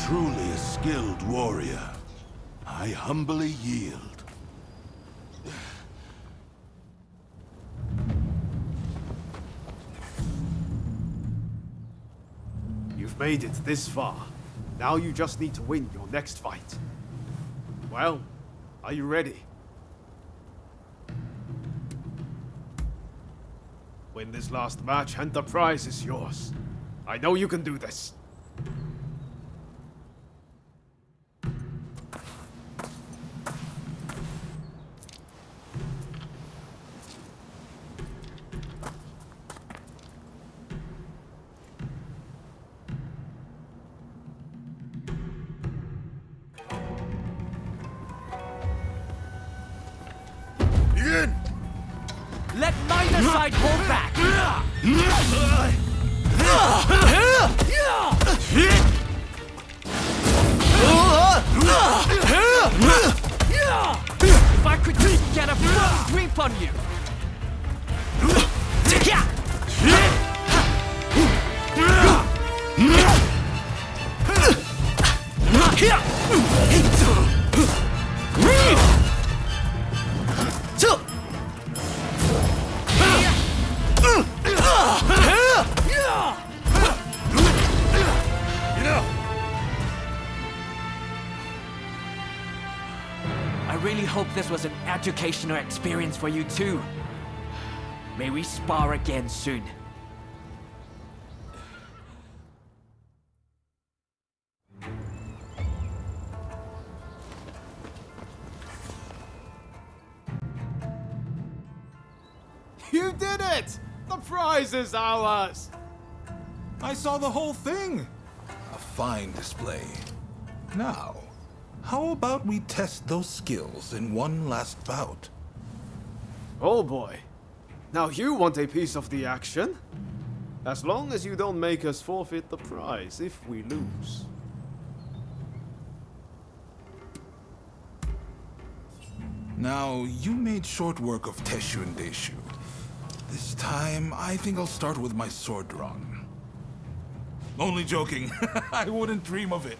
truly a skilled warrior. I humbly yield. You've made it this far. Now you just need to win your next fight. Well, are you ready? Win this last match and the prize is yours. I know you can do this. Let neither side hold back! If I could just get a firm grip on you! I really hope this was an educational experience for you too. May we spar again soon. You did it! The prize is ours! I saw the whole thing. A fine display. Now, how about we test those skills in one last bout? Oh boy. Now you want a piece of the action? As long as you don't make us forfeit the prize if we lose. Now, you made short work of Teshu and Deshu. This time, I think I'll start with my sword drawn. Only joking. I wouldn't dream of it.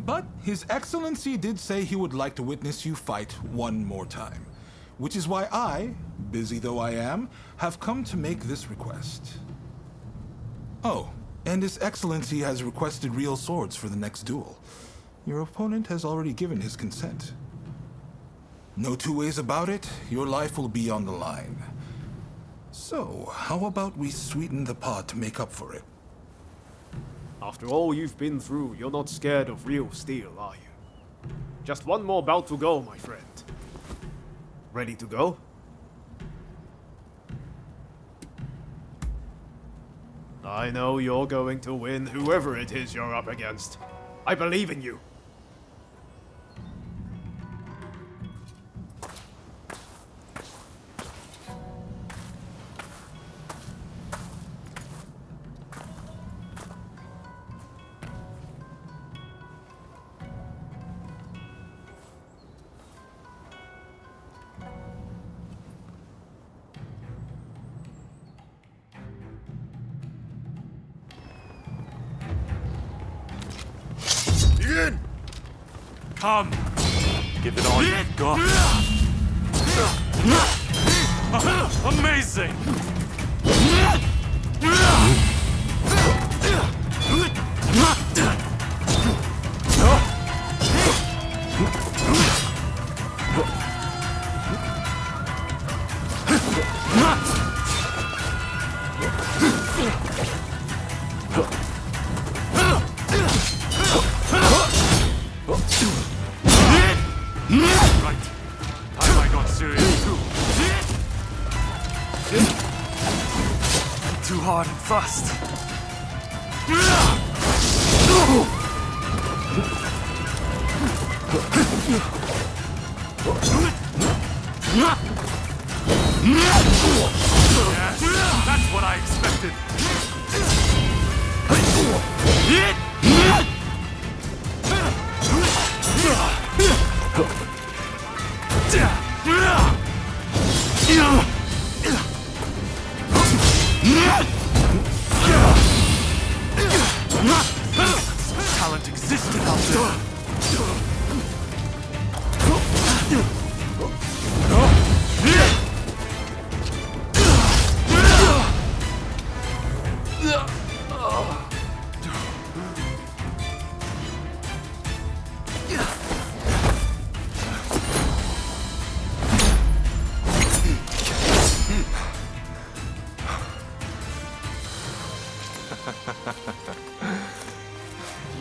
But His Excellency did say he would like to witness you fight one more time. Which is why I, busy though I am, have come to make this request. Oh, and His Excellency has requested real swords for the next duel. Your opponent has already given his consent. No two ways about it, your life will be on the line. So, how about we sweeten the pot to make up for it? After all you've been through, you're not scared of real steel, are you? Just one more bout to go, my friend. Ready to go? I know you're going to win whoever it is you're up against. I believe in you. Come! Give it all you've got. Amazing! Too hard and fast. Yes, that's what I expected.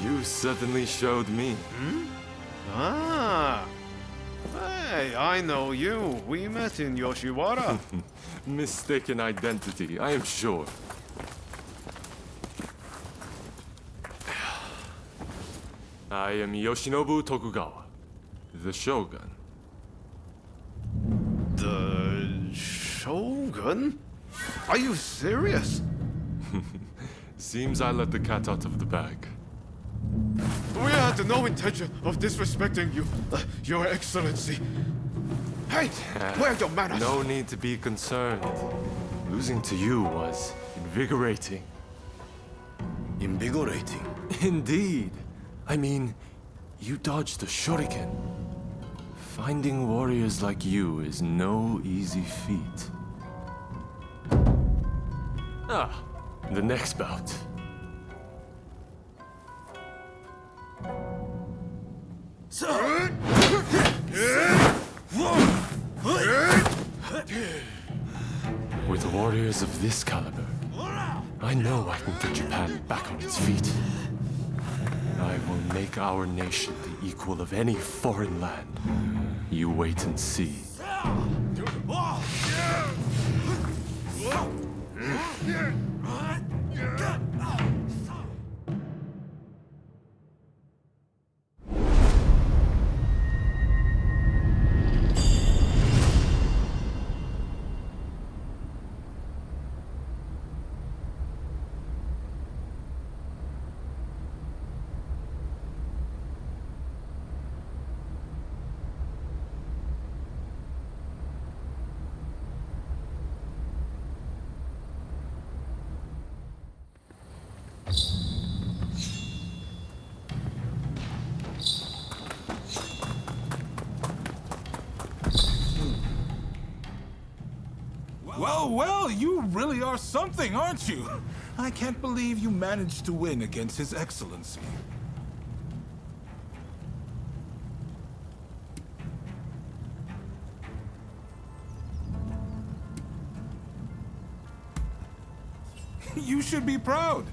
You certainly showed me. Ah. Hey, I know you. We met in Yoshiwara. Mistaken identity, I am sure. I am Yoshinobu Tokugawa, the Shogun. The Shogun? Are you serious? Seems I let the cat out of the bag. We had no intention of disrespecting you, Your Excellency. Hey, where are your manners? No need to be concerned. Losing to you was invigorating. Invigorating? Indeed. I mean, you dodged the shuriken. Finding warriors like you is no easy feat. Ah, the next bout. With warriors of this caliber, I know I can get Japan back on its feet. I will make our nation the equal of any foreign land. You wait and see. Well, you really are something, aren't you? I can't believe you managed to win against His Excellency. You should be proud.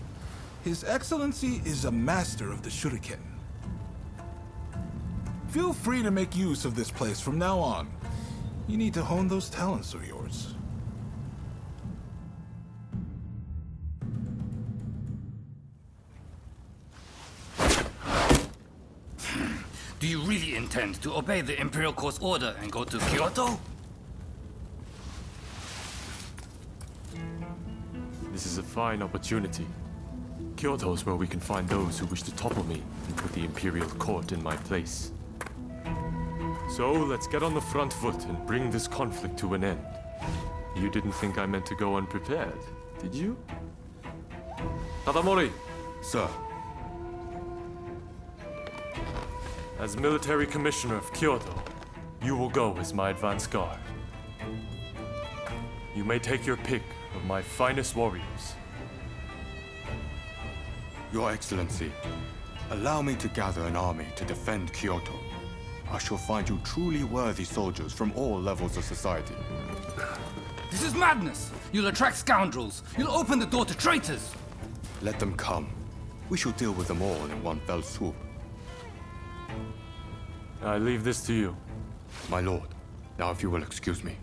His Excellency is a master of the shuriken. Feel free to make use of this place from now on. You need to hone those talents of yours. Do you really intend to obey the Imperial Court's order and go to Kyoto? This is a fine opportunity. Kyoto is where we can find those who wish to topple me and put the Imperial Court in my place. So let's get on the front foot and bring this conflict to an end. You didn't think I meant to go unprepared, did you? Tadamori! Sir. As military commissioner of Kyoto, you will go as my advance guard. You may take your pick of my finest warriors. Your Excellency, allow me to gather an army to defend Kyoto. I shall find you truly worthy soldiers from all levels of society. This is madness! You'll attract scoundrels! You'll open the door to traitors! Let them come. We shall deal with them all in one fell swoop. I leave this to you. My lord, now if you will excuse me.